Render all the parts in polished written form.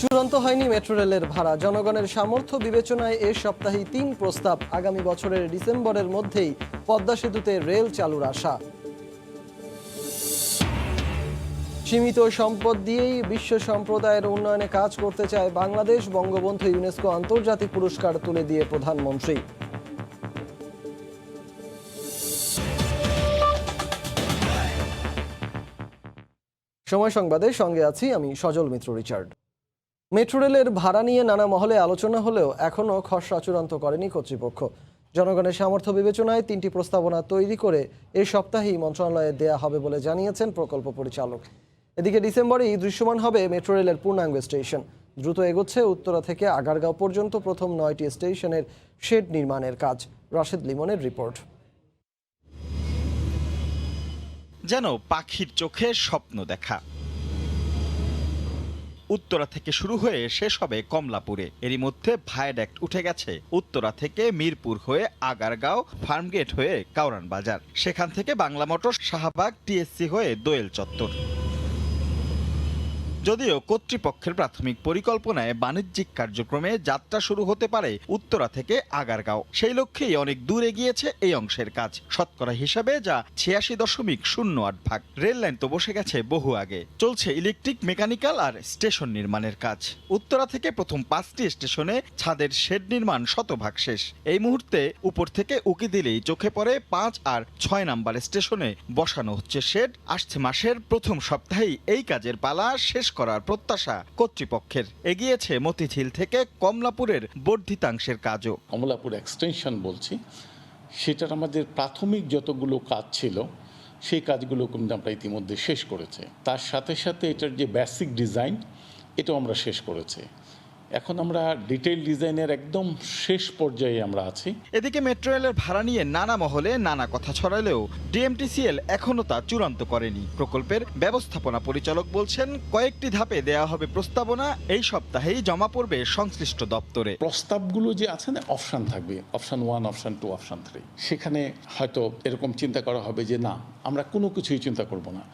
চূড়ান্ত হয়নি মেট্রো রেলের ভাড়া। জনগণের সামর্থ্য বিবেচনায় এ সপ্তাহে ৩ প্রস্তাব। আগামী বছরের ডিসেম্বরের মধ্যেই পদ্মা সেতুতে রেল চালুর আশা। সীমিত সম্পদ দিয়েই বিশ্ব সম্প্রদায়ের উন্নয়নে কাজ করতে চায় বাংলাদেশ। বঙ্গবন্ধু ইউনেস্কো আন্তর্জাতিক পুরস্কার তুলে দিয়ে প্রধানমন্ত্রী। সময় সংবাদে সঙ্গে আছি আমি সজল মিত্র রিচার্ড। মেট্রো রেলের ভাড়া নিয়ে নানা মহলে আলোচনা হলেও এখনও খসড়া চূড়ান্ত করেনি কর্তৃপক্ষ। জনগণের সামর্থ্য বিবেচনায় ৩টি প্রস্তাবনা তৈরি করে এ সপ্তাহেই মন্ত্রণালয়ে দেয়া হবে বলে জানিয়েছেন প্রকল্প পরিচালক। এদিকে ডিসেম্বরেই দৃশ্যমান হবে মেট্রো রেলের পূর্ণাঙ্গ স্টেশন। দ্রুত এগোচ্ছে উত্তরা থেকে আগারগাঁও পর্যন্ত প্রথম ৯টি স্টেশনের শেড নির্মাণের কাজ। রাশেদ লিমনের রিপোর্ট। যেন পাখির চোখে স্বপ্ন দেখা। উত্তরা থেকে শুরু হয়ে শেষ হবে কমলাপুরে। এরই মধ্যে ভায়াডাক্ট উঠে গেছে উত্তরা থেকে মিরপুর হয়ে আগারগাঁও, ফার্মগেট হয়ে কাউরান বাজার, সেখান থেকে বাংলা মোটর, শাহবাগ, টিএসসি হয়ে দোয়েল চত্বর। যদিও কর্তৃপক্ষের প্রাথমিক পরিকল্পনায় বাণিজ্যিক কার্যক্রমে যাত্রা শুরু হতে পারে উত্তরা থেকে আগারগাঁও, সেই লক্ষ্যেই অনেক দূর এগিয়েছে এই অংশের কাজ। শতকরা হিসাবে যা ৮৬.০৮ ভাগ। রেল লাইন তো বসে গেছে বহু আগে। চলছে ইলেকট্রিক, মেকানিক্যাল আর স্টেশন নির্মাণের কাজ। উত্তরা থেকে প্রথম ৫টি স্টেশনে ছাদের শেড নির্মাণ শতভাগ শেষ। এই মুহূর্তে উপর থেকে উকি দিলেই চোখে পড়ে ৫ আর ৬ নাম্বার স্টেশনে বসানো হচ্ছে শেড। আসছে মাসের প্রথম সপ্তাহেই এই কাজের পালা শেষ করার প্রত্যাশা কর্তৃপক্ষের। এগিয়েছে মতিঝিল থেকে কমলাপুরের বর্ধিতাংশের কাজও। কমলাপুর এক্সটেনশন বলছি, সেটার আমাদের প্রাথমিক যতগুলো কাজ ছিল সেই কাজগুলো কিন্তু আমরা ইতিমধ্যে শেষ করেছে। তার সাথে সাথে এটার যে বেসিক ডিজাইন এটাও আমরা শেষ করেছি। এখন আমরা ডিটেইল ডিজাইনের একদম শেষ পর্যায়ে আমরা আছি। এদিকে মেট্রো রেলের ভাড়া নিয়ে নানা মহলে নানা কথা ছড়ালেও ডিএমটিসিএল এখনো তা চূড়ান্ত করেনি। প্রকল্পের ব্যবস্থাপনা পরিচালক বলছেন, কয়েকটি ধাপে দেয়া হবে প্রস্তাবনা, এই সপ্তাহেই জমা পড়বে সংশ্লিষ্ট দপ্তরে। প্রস্তাবগুলো যে আছে না, অপশান থাকবে, অপশান 1, অপশান 2, অপশান 3। সেখানে হয়তো এরকম চিন্তা করা হবে যে না, আমরা কোনো কিছুই চিন্তা করব না,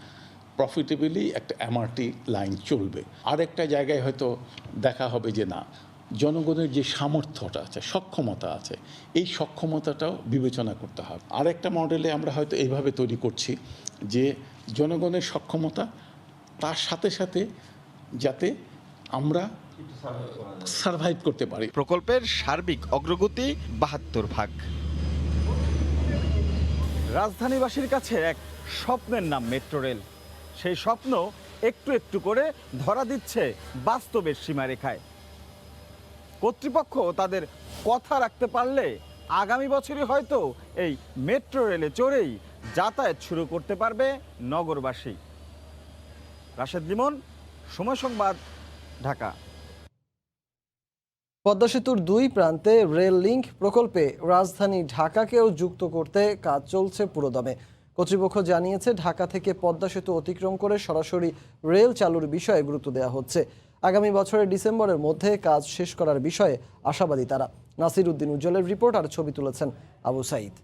প্রফিটেবলি একটা এমআরটি লাইন চলবে। আর একটা জায়গায় হয়তো দেখা হবে যে না, জনগণের যে সামর্থ্যটা আছে, সক্ষমতা আছে, এই সক্ষমতাটাও বিবেচনা করতে হবে। আর একটা মডেলে আমরা হয়তো এইভাবে তৈরি করছি যে জনগণের সক্ষমতা, তার সাথে সাথে যাতে আমরা সার্ভাইভ করতে পারি। প্রকল্পের সার্বিক অগ্রগতি ৭২ ভাগ। রাজধানীবাসীর কাছে এক স্বপ্নের নাম মেট্রো রেল। সেই স্বপ্ন একটু একটু করে ধরা দিচ্ছে বাস্তবের সীমারেখায়। কর্তৃপক্ষ তাদের কথা রাখতে পারলে আগামী বছরই হয়তো এই মেট্রো রেলে চড়েই যাতায়াত শুরু করতে পারবে নগরবাসী। রাশেদ লিমন, সময় সংবাদ, ঢাকা। পদ্মা সেতুর ২ প্রান্তে রেল লিংক প্রকল্পে রাজধানী ঢাকাকেও যুক্ত করতে কাজ চলছে পুরোদমে। কর্তৃপক্ষ জানিয়েছে, ঢাকা থেকে পদ্মা সেতু অতিক্রম করে সরাসরি রেল চালুর বিষয়ে গুরুত্ব দেওয়া হচ্ছে। আগামী বছরের ডিসেম্বরের মধ্যে কাজ শেষ করার বিষয়ে আশাবাদী তারা। নাসির উদ্দিন উজ্জ্বলের রিপোর্ট আর ছবি তুলেছেন আবু সাইদ।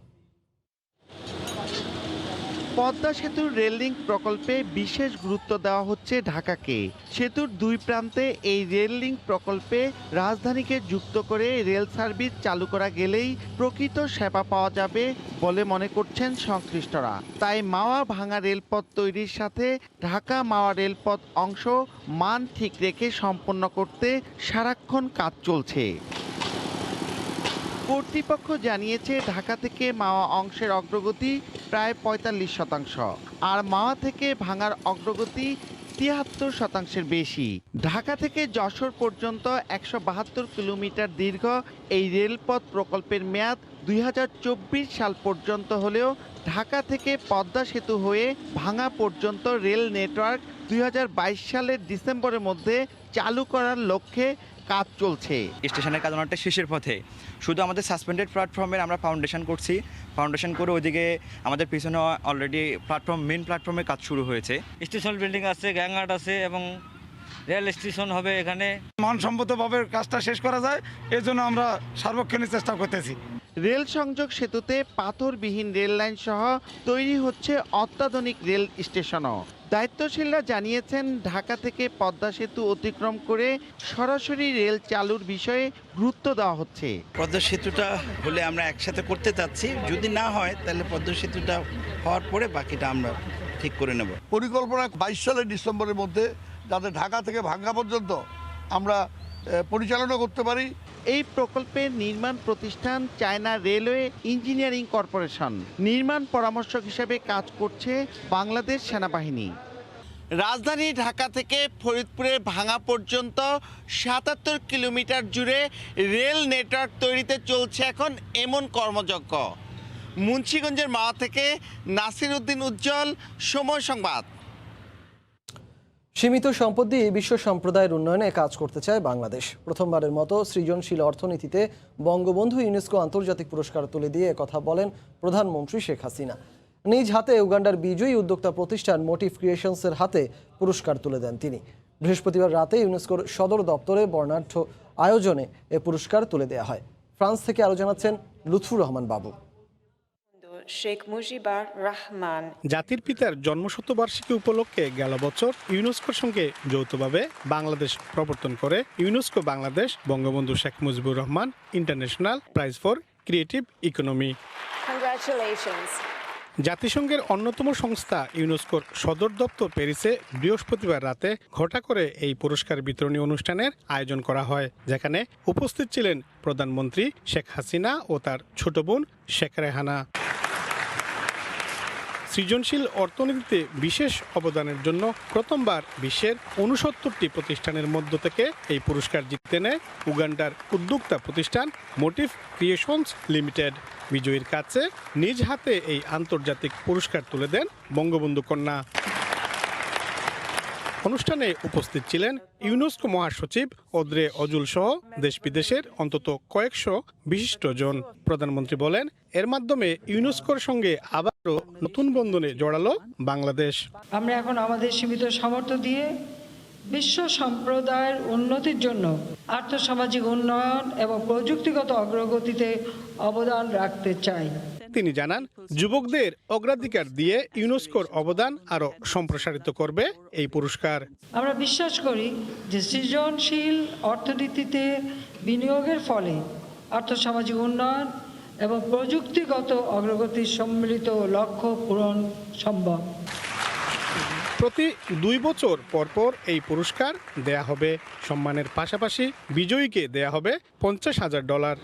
পদ্মা সেতুর রেল লিংক প্রকল্পে বিশেষ গুরুত্ব দেওয়া হচ্ছে ঢাকাকে। সেতুর ২ প্রান্তে এই রেল লিংক প্রকল্পে রাজধানীকে যুক্ত করে রেল সার্ভিস চালু করা গেলেই প্রকৃত সেবা পাওয়া যাবে বলে মনে করছেন সংশ্লিষ্টরা। তাই মাওয়া ভাঙা রেলপথ তৈরির সাথে ঢাকা মাওয়া রেলপথ অংশ মান ঠিক রেখে সম্পন্ন করতে সারাক্ষণ কাজ চলছে। কর্তৃপক্ষ জানিয়েছে, ঢাকা থেকে মাওয়া অংশের অগ্রগতি প্রায় ৪৫%, আর মাওয়া থেকে ভাঙার অগ্রগতি ৭৩%-এর বেশি। ঢাকা থেকে যশোর পর্যন্ত ১৭২ কিলোমিটার দীর্ঘ এই রেলপথ প্রকল্পের মেয়াদ ২০২৪ সাল পর্যন্ত হলেও ঢাকা থেকে পদ্মা সেতু হয়ে ভাঙা পর্যন্ত রেল নেটওয়ার্ক ২০২২ সালের ডিসেম্বরের মধ্যে চালু করার লক্ষ্যে কাজ চলছে। স্টেশনের কাজ অনেকটা শেষের পথে। শুধু আমাদের সাসপেন্ডেড প্ল্যাটফর্মের আমরা ফাউন্ডেশন করছি। ফাউন্ডেশন করে ওইদিকে আমাদের পিছনে অলরেডি মেন প্ল্যাটফর্মের কাজ শুরু হয়েছে। স্টেশন বিল্ডিং আছে, গ্যাংঘাট আছে এবং রেল স্টেশন হবে এখানে। মানসম্মতভাবে কাজটা শেষ করা যায়, এই জন্য আমরা সার্বক্ষণিক চেষ্টা করতেছি। রেল সংযোগ সেতুতে পাথরবিহীন রেল লাইন সহ তৈরি হচ্ছে অত্যাধুনিক রেল স্টেশনও। দায়িত্বশীলরা জানিয়েছেন, ঢাকা থেকে পদ্মা সেতু অতিক্রম করে সরাসরি রেল চালুর বিষয়ে গুরুত্ব দেওয়া হচ্ছে। পদ্মা সেতুটা হলে আমরা একসাথে করতে চাচ্ছি, যদি না হয় তাহলে পদ্মা সেতুটা হওয়ার পরে বাকিটা আমরা ঠিক করে নেব। পরিকল্পনা 22 সালের ডিসেম্বরের মধ্যে যাতে ঢাকা থেকে ভাঙ্গা পর্যন্ত আমরা পরিচালনা করতে পারি। এই প্রকল্পের নির্মাণ প্রতিষ্ঠান চায়না রেলওয়ে ইঞ্জিনিয়ারিং কর্পোরেশন। নির্মাণ পরামর্শক হিসেবে কাজ করছে বাংলাদেশ সেনাবাহিনী। রাজধানী ঢাকা থেকে ফরিদপুরের ভাঙা পর্যন্ত ৭৭ কিলোমিটার জুড়ে রেল নেটওয়ার্ক তৈরিতে চলছে এখন এমন কর্মযজ্ঞ। মুন্সিগঞ্জের মাওয়া থেকে নাসির উদ্দিন উজ্জ্বল, সময় সংবাদ। সীমিত সম্পদ দিয়ে বিশ্ব সম্প্রদায়ের উন্নয়নে কাজ করতে চায় বাংলাদেশ। প্রথমবারের মতো সৃজনশীল অর্থনীতিতে বঙ্গবন্ধু ইউনেস্কো আন্তর্জাতিক পুরস্কার তুলে দিয়ে কথা বলেন প্রধানমন্ত্রী শেখ হাসিনা। নিজ হাতে উগান্ডার বিজয়ী উদ্যোক্তা প্রতিষ্ঠান মোটিভ ক্রিয়েশনসের হাতে পুরস্কার তুলে দেন তিনি। বৃহস্পতিবার রাতে ইউনেস্কোর সদর দপ্তরে বর্ণাঢ্য আয়োজনে এ পুরস্কার তুলে দেওয়া হয়। ফ্রান্স থেকে আরও জানাচ্ছেন লুৎফুর রহমান বাবু। শেখ মুজিবুর রহমান। জাতির পিতার জন্মশতবার্ষিকী উপলক্ষে গেল বছর ইউনেস্কোর সঙ্গে যৌথভাবে বাংলাদেশ প্রবর্তন করে UNESCO Bangladesh Bangabandhu Sheikh Mujibur Rahman international prize for creative economy. জাতিসংঘের অন্যতম সংস্থা ইউনেস্কোর সদর দপ্তর প্যারিসে বৃহস্পতিবার রাতে ঘটা করে এই পুরস্কার বিতরণী অনুষ্ঠানের আয়োজন করা হয়, যেখানে উপস্থিত ছিলেন প্রধানমন্ত্রী শেখ হাসিনা ও তার ছোট বোন শেখ রেহানা। সৃজনশীল অর্থনীতিতে বিশেষ অবদানের জন্য প্রথমবার বিশ্বের ৬৯টি প্রতিষ্ঠানের মধ্য থেকে এই পুরস্কার জিততে নেয় উগান্ডার উদ্যোক্তা প্রতিষ্ঠান মোটিভ ক্রিয়েশনস লিমিটেড। বিজয়ীর কাছে নিজ হাতে এই আন্তর্জাতিক পুরস্কার তুলে দেন বঙ্গবন্ধু কন্যা। অনুষ্ঠানে উপস্থিত ছিলেন ইউনেস্কো মহাসচিব অদ্রে অজুল সহ দেশ বিদেশের অন্তত কয়েকশো বিশিষ্টজন। প্রধানমন্ত্রী বলেন, এর মাধ্যমে ইউনেস্কোর সঙ্গে আবারও নতুন বন্ধনে জড়ালো বাংলাদেশ। আমরা এখন আমাদের সীমিত সামর্থ্য দিয়ে বিশ্ব সম্প্রদায়ের উন্নতির জন্য আর্থসামাজিক উন্নয়ন এবং প্রযুক্তিগত অগ্রগতিতে অবদান রাখতে চাই। তিনি জানান, যুবকদের অগ্রাধিকার দিয়ে ইউনেস্কোর অবদান আরও সম্প্রসারিত করবে এই পুরস্কার। আমরা বিশ্বাস করি যে সৃজনশীল অর্থনীতিতে বিনিয়োগের ফলে আর্থসামাজিক উন্নয়ন এবং প্রযুক্তিগত অগ্রগতির সম্মিলিত লক্ষ্য পূরণ সম্ভব। প্রতি ২ বছর পরপর এই পুরস্কার দেয়া হবে। সম্মানের পাশাপাশি বিজয়ীকে দেয়া হবে $৫০,০০০।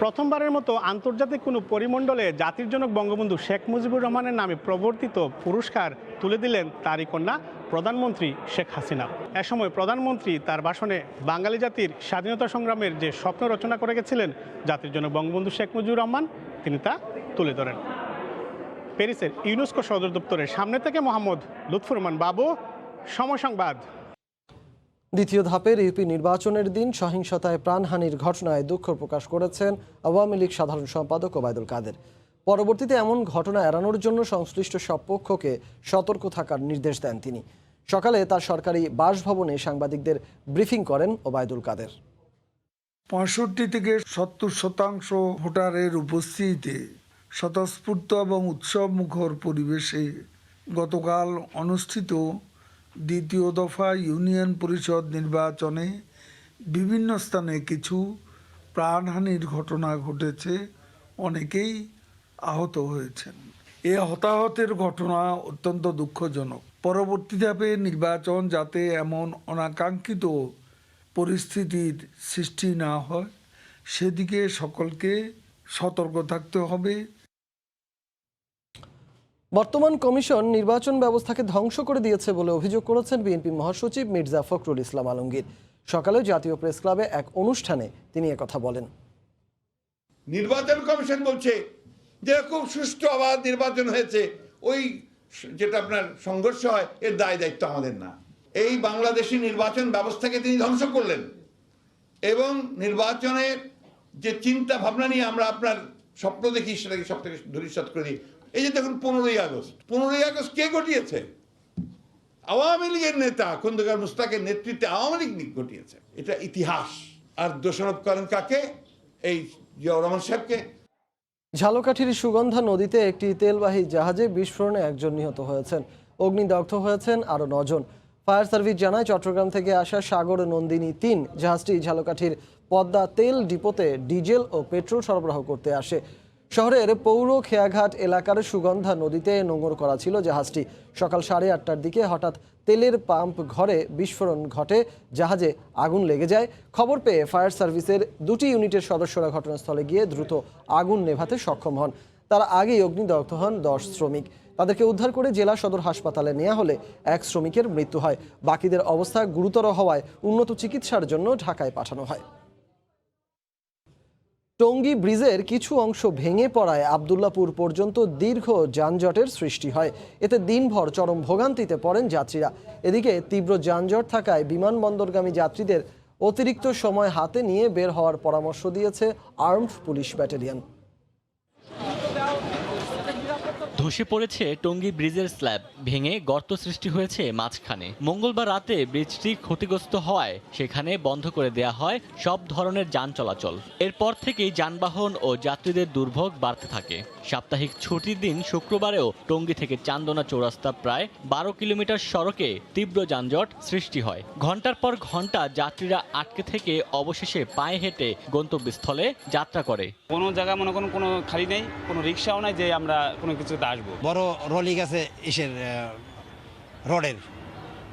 প্রথমবারের মতো আন্তর্জাতিক কোনো পরিমণ্ডলে জাতির জনক বঙ্গবন্ধু শেখ মুজিবুর রহমানের নামে প্রবর্তিত পুরস্কার তুলে দিলেন তারই কন্যা প্রধানমন্ত্রী শেখ হাসিনা। এ সময় প্রধানমন্ত্রী তার ভাষণে বাঙালি জাতির স্বাধীনতা সংগ্রামের যে স্বপ্ন রচনা করে গেছিলেন জাতির জনক বঙ্গবন্ধু শেখ মুজিবুর রহমান, তিনি তা তুলে ধরেন। প্যারিসের ইউনেস্কো সদর দপ্তরের সামনে থেকে মোহাম্মদ লুৎফুর রহমান বাবু, সময় সংবাদ। দ্বিতীয় ধাপের ইউপি নির্বাচনের দিন সহিংসতায় প্রাণহানির ঘটনায় দুঃখ প্রকাশ করেছেন আওয়ামী লীগ সাধারণ সম্পাদক ওবায়দুল কাদের। পরবর্তীতে এমন ঘটনা এড়ানোর জন্য সংশ্লিষ্ট সব পক্ষকে সতর্ক থাকার নির্দেশ দেন তিনি। সকালে তার সরকারি বাসভবনে সাংবাদিকদের ব্রিফিং করেন ওবায়দুল কাদের। ৬৫ থেকে ৭০% ভোটারের উপস্থিতিতে স্বতঃস্ফূর্ত এবং উৎসবমুখর পরিবেশে গতকাল অনুষ্ঠিত দ্বিতীয় দফা ইউনিয়ন পরিষদ নির্বাচনে বিভিন্ন স্থানে কিছু প্রাণহানির ঘটনা ঘটেছে, অনেকেই আহত হয়েছেন। এ হতাহতের ঘটনা অত্যন্ত দুঃখজনক। পরবর্তী ধাপে নির্বাচন যাতে এমন অনাকাঙ্ক্ষিত পরিস্থিতির সৃষ্টি না হয় সেদিকে সকলকে সতর্ক থাকতে হবে। বর্তমান কমিশন নির্বাচন ব্যবস্থাকে ধ্বংস করে দিয়েছে বলে অভিযোগ করেছেন বিএনপি মহাসচিব মির্জা ফখরুল ইসলাম আলমগীর। সকালে জাতীয় প্রেস ক্লাবে এক অনুষ্ঠানে তিনি একথা বলেন। নির্বাচন কমিশন বলছে যে খুব সুষ্ঠু অবাধ নির্বাচন হয়েছে, ওই যেটা আপনার সংঘর্ষ হয় এর দায় দায়িত্ব আমাদের না। এই বাংলাদেশি নির্বাচন ব্যবস্থাকে তিনি ধ্বংস করলেন এবং নির্বাচনের যে চিন্তা ভাবনা নিয়ে আমরা আপনার স্বপ্ন দেখি সেটাকে সব থেকে ধূলিসাৎ করে দিই। এই যে দেখুন 15ই আগস্ট কে ঘটিয়েছে? আওয়ামী লীগের নেতা খন্দকার মুস্তাকের নেতৃত্বে আওয়ামী লীগ ঘটিয়েছে। এটা ইতিহাস। আর দোষারোপ করেন কাকে? এই জিয়াউর রহমান সাহেবকে। ঝালকাঠির সুগন্ধা নদীতে একটি তেলবাহী জাহাজে বিস্ফোরণে একজন নিহত হয়েছেন, অগ্নিদগ্ধ হয়েছেন আরও 9 জন। ফায়ার সার্ভিস জানায় চট্টগ্রাম থেকে আসা সাগর নন্দিনী 3 জাহাজটি ঝালকাঠির পদ্মা তেল ডিপোতে ডিজেল ও পেট্রোল সরবরাহ করতে আসে। শহরের পৌর খেয়াঘাট এলাকার সুগন্ধা নদীতে নোঙর করা ছিল জাহাজটি। সকাল 8:30টার দিকে হঠাৎ তেলের পাম্প ঘরে বিস্ফোরণ ঘটে, জাহাজে আগুন লেগে যায়। খবর পেয়ে ফায়ার সার্ভিসের 2টি ইউনিটের সদস্যরা ঘটনাস্থলে গিয়ে দ্রুত আগুন নেভাতে সক্ষম হন। তার আগেই অগ্নিদগ্ধ হন 10 শ্রমিক। তাদেরকে উদ্ধার করে জেলা সদর হাসপাতালে নেওয়া হলে 1 শ্রমিকের মৃত্যু হয়। বাকিদের অবস্থা গুরুতর হওয়ায় উন্নত চিকিৎসার জন্য ঢাকায় পাঠানো হয়। টঙ্গী ব্রিজের কিছু অংশ ভেঙে পড়ায় আবদুল্লাপুর পর্যন্ত দীর্ঘ যানজটের সৃষ্টি হয়। এতে দিনভর চরম ভোগান্তিতে পড়েন যাত্রীরা। এদিকে তীব্র যানজট থাকায় বিমানবন্দরগামী যাত্রীদের অতিরিক্ত সময় হাতে নিয়ে বের হওয়ার পরামর্শ দিয়েছে আর্মড পুলিশ ব্যাটালিয়ন। ধসে পড়েছে টঙ্গী ব্রিজের স্ল্যাব, ভেঙে গর্ত সৃষ্টি হয়েছে মাঝখানে। মঙ্গলবার রাতে ব্রিজটি ক্ষতিগ্রস্ত হওয়ায় সেখানে বন্ধ করে দেয়া হয় সব ধরনের যান চলাচল। এরপর থেকেই যানবাহন ও যাত্রীদের দুর্ভোগ বাড়তে থাকে। সাপ্তাহিক ছুটির দিন শুক্রবারেও টঙ্গী থেকে চান্দনা চৌরাস্তা প্রায় 12 কিলোমিটার সড়কে তীব্র যানজট সৃষ্টি হয়। ঘন্টার পর ঘন্টা যাত্রীরা আটকে থেকে অবশেষে পায়ে হেঁটে গন্তব্যস্থলে যাত্রা করে। কোনো জায়গা মনে করুন কোনো খালি নেই, কোনো রিক্সাও নাই যে আমরা কোনো কিছুতে আসবো। বড় রলি গেছে ইসের রোডের,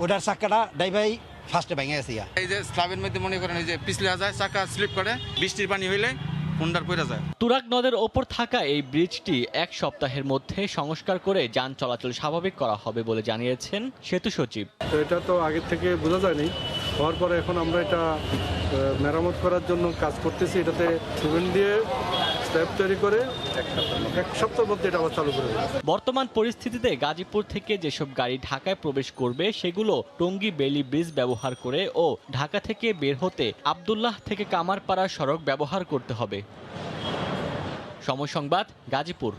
ওটার চাক্কাটা ডাইভাই ফার্স্টে ভেঙে গেছে। এই যে স্ল্যাবের মধ্যে মনে করেন এই যে পিছলে যায়, চাকা স্লিপ করে, বৃষ্টির পানি হইলে হুন্ডার পড়ে যায়। তুরাগ নদের ওপর থাকা এই ব্রিজটি 1 সপ্তাহের মধ্যে সংস্কার করে যান চলাচল স্বাভাবিক করা হবে বলে জানিয়েছেন সেতু সচিব। এটা তো আগের থেকে বোঝা যায়নি, হওয়ার পরে এখন আমরা এটা মেরামত করার জন্য কাজ করতেছি। এটাতে সিমেন্ট দিয়ে স্ল্যাব তৈরি করে 1 সপ্তাহের মধ্যে এটা আবার চালু করে দেব। বর্তমান পরিস্থিতিতে গাজীপুর থেকে যেসব গাড়ি ঢাকায় প্রবেশ করবে সেগুলো টঙ্গী বেইলি ব্রিজ ব্যবহার করে ও ঢাকা থেকে বের হতে আব্দুল্লাহ থেকে কামারপাড়া সড়ক ব্যবহার করতে হবে। সময় সংবাদ, গাজীপুর।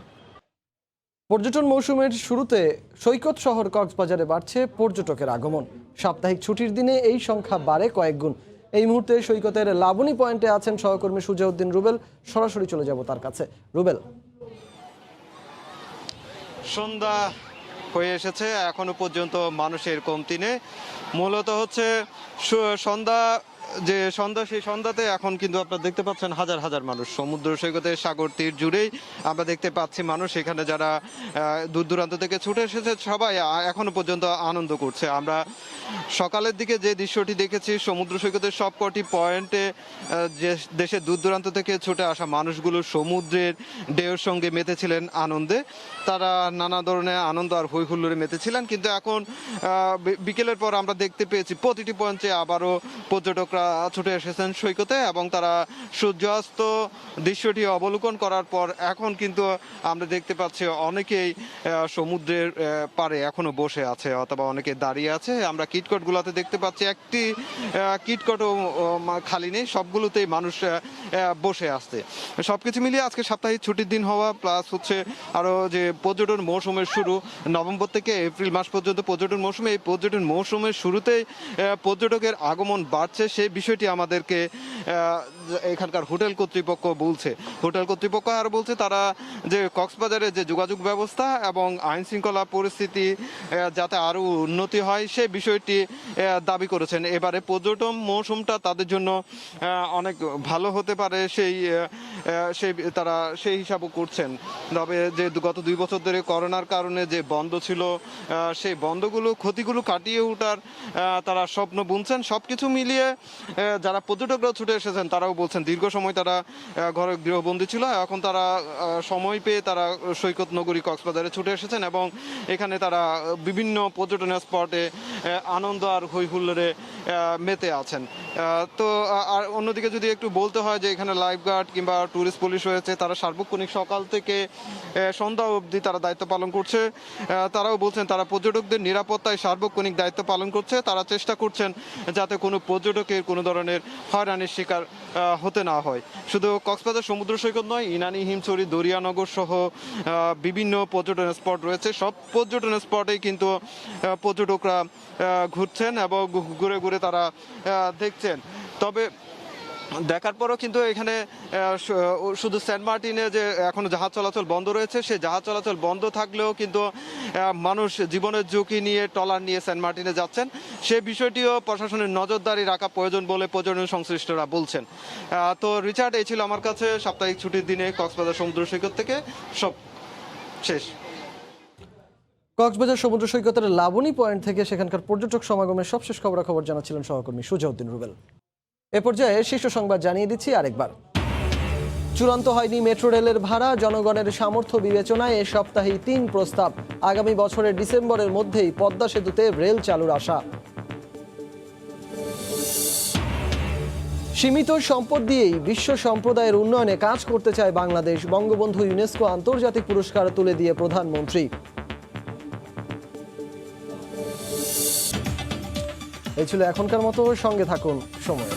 পর্যটন মৌসুমের শুরুতে সৈকত শহর কক্সবাজারে বাড়ছে পর্যটকের আগমন। সাপ্তাহিক ছুটির দিনে এই সংখ্যা বাড়ে কয়েক গুণ। এই মুহূর্তে সৈকতের লাবণী পয়েন্টে আছেন সহকর্মী সুজাউদ্দিন রুবেল। সরাসরি চলে যাব তার কাছে। রুবেল, সন্ধ্যা হয়ে এসেছে, এখনো পর্যন্ত মানুষের কমতি নেই। মূলত হচ্ছে সেই সন্ধ্যাতে এখন কিন্তু আপনারা দেখতে পাচ্ছেন হাজার হাজার মানুষ সমুদ্র সৈকতে, সাগর তীর জুড়েই আমরা দেখতে পাচ্ছি মানুষ। এখানে যারা দূর দূরান্ত থেকে ছুটে এসেছে সবাই এখনো পর্যন্ত আনন্দ করছে। আমরা সকালের দিকে যে দৃশ্যটি দেখেছি, সমুদ্র সৈকতের সবকটি পয়েন্টে যে দেশের দূর দূরান্ত থেকে ছুটে আসা মানুষগুলো সমুদ্রের ঢেউর সঙ্গে মেতেছিলেন আনন্দে। তারা নানা ধরনের আনন্দ আর হৈ হুল্লোড়ে মেতেছিলেন। কিন্তু এখন বিকেলের পর আমরা দেখতে পেয়েছি প্রতিটি পয়েন্টে আবারও পর্যটকরা ছুটে এসেছেন সৈকতে এবং তারা সূর্যাস্ত দৃশ্যটি অবলোকন করার পর এখন কিন্তু আমরা দেখতে পাচ্ছি অনেকেই সমুদ্রের পাড়ে এখনো বসে আছে অথবা অনেকে দাঁড়িয়ে আছে। আমরা কিটকটগুলোতে দেখতে পাচ্ছি একটি কিটকটও খালি নেই, সবগুলোতেই মানুষ বসে আসছে। সবকিছু মিলিয়ে আজকে সাপ্তাহিক ছুটির দিন হওয়া প্লাস হচ্ছে আরও যে পর্যটন মৌসুমের শুরু, নভেম্বর থেকে এপ্রিল মাস পর্যন্ত পর্যটন মৌসুমে, এই পর্যটন মৌসুমের শুরুতেই পর্যটকের আগমন বাড়ছে সেই বিষয়টি আমাদেরকে এখানকার হোটেল কর্তৃপক্ষ বলছে। হোটেল কর্তৃপক্ষ আর বলছে তারা যে কক্সবাজারের যে যোগাযোগ ব্যবস্থা এবং আইন শৃঙ্খলা পরিস্থিতি যাতে আরও উন্নতি হয় সেই বিষয়টি দাবি করেছেন। এবারে পর্যটন মৌসুমটা তাদের জন্য অনেক ভালো হতে পারে তারা সেই হিসাবও করছেন। তবে যে গত 2 বছর ধরে করোনার কারণে যে বন্ধ ছিল সেই ক্ষতিগুলো কাটিয়ে ওঠার তারা স্বপ্ন বুনছেন। সব কিছু মিলিয়ে যারা পর্যটকরা ছুটে এসেছেন তারাও বলছেন দীর্ঘ সময় তারা ঘরে গৃহবন্দী ছিল, এখন তারা সময় পেয়ে তারা সৈকত নগরী কক্সবাজারে ছুটে এসেছেন এবং এখানে তারা বিভিন্ন পর্যটন স্পটে আনন্দ আর হৈ হুল্লোড়ে মেতে আছেন। তো আর অন্যদিকে যদি একটু বলতে হয় যে এখানে লাইফগার্ড কিংবা ট্যুরিস্ট পুলিশ রয়েছে, তারা সার্বক্ষণিক সকাল থেকে সন্ধ্যা অবধি তারা দায়িত্ব পালন করছে। তারাও বলছেন তারা পর্যটকদের নিরাপত্তায় সার্বক্ষণিক দায়িত্ব পালন করছে। তারা চেষ্টা করছেন যাতে কোনো পর্যটকের কোনো ধরনের হয়রানির শিকার হতে না হয়। শুধু কক্সবাজার সমুদ্র সৈকত নয়, ইনানি, হিমছড়ি, দরিয়ানগর সহ বিভিন্ন পর্যটন স্পট রয়েছে। সব পর্যটন স্পটেই কিন্তু পর্যটকরা ঘুরছেন এবং ঘুরে ঘুরে তারা দেখছেন। তবে দেখার পরও কিন্তু এখানে শুধু সেন্ট মার্টিনে যে এখনো জাহাজ চলাচল বন্ধ রয়েছে, সেই জাহাজ চলাচল বন্ধ থাকলেও কিন্তু মানুষ জীবনের ঝুঁকি নিয়ে ট্রলার নিয়ে সেন্ট মার্টিনে যাচ্ছেন। সেই বিষয়টিও প্রশাসনের নজরদারি রাখা প্রয়োজন বলে পর্যটন সংশ্লিষ্টরা বলছেন। তো রিচার্ড, এই ছিল আমার কাছে সাপ্তাহিক ছুটির দিনে কক্সবাজার সমুদ্র সৈকত থেকে সব শেষ। কক্সবাজার সমুদ্র সৈকতের লাবণী পয়েন্ট থেকে সেখানকার পর্যটক সমাগমের সবশেষ খবরাখবর জানাচ্ছিলেন সহকর্মী সুজাউদ্দিন রুবেল। এ পর্যায়ে শীর্ষ সংবাদ জানিয়ে দিচ্ছি আরেকবার। চূড়ান্ত হয়নি মেট্রো রেলের ভাড়া, জনগণের সামর্থ্য বিবেচনায় এ সপ্তাহে 3 প্রস্তাব। আগামী বছরের ডিসেম্বরের মধ্যেই পদ্মা সেতুতে রেল চালুর আশা। সীমিত সম্পদ দিয়েই বিশ্ব সম্প্রদায়ের উন্নয়নে কাজ করতে চায় বাংলাদেশ, বঙ্গবন্ধু ইউনেস্কো আন্তর্জাতিক পুরস্কার তুলে দিয়ে প্রধানমন্ত্রী। এই ছিল এখনকার মতো, সঙ্গে থাকুন সময়।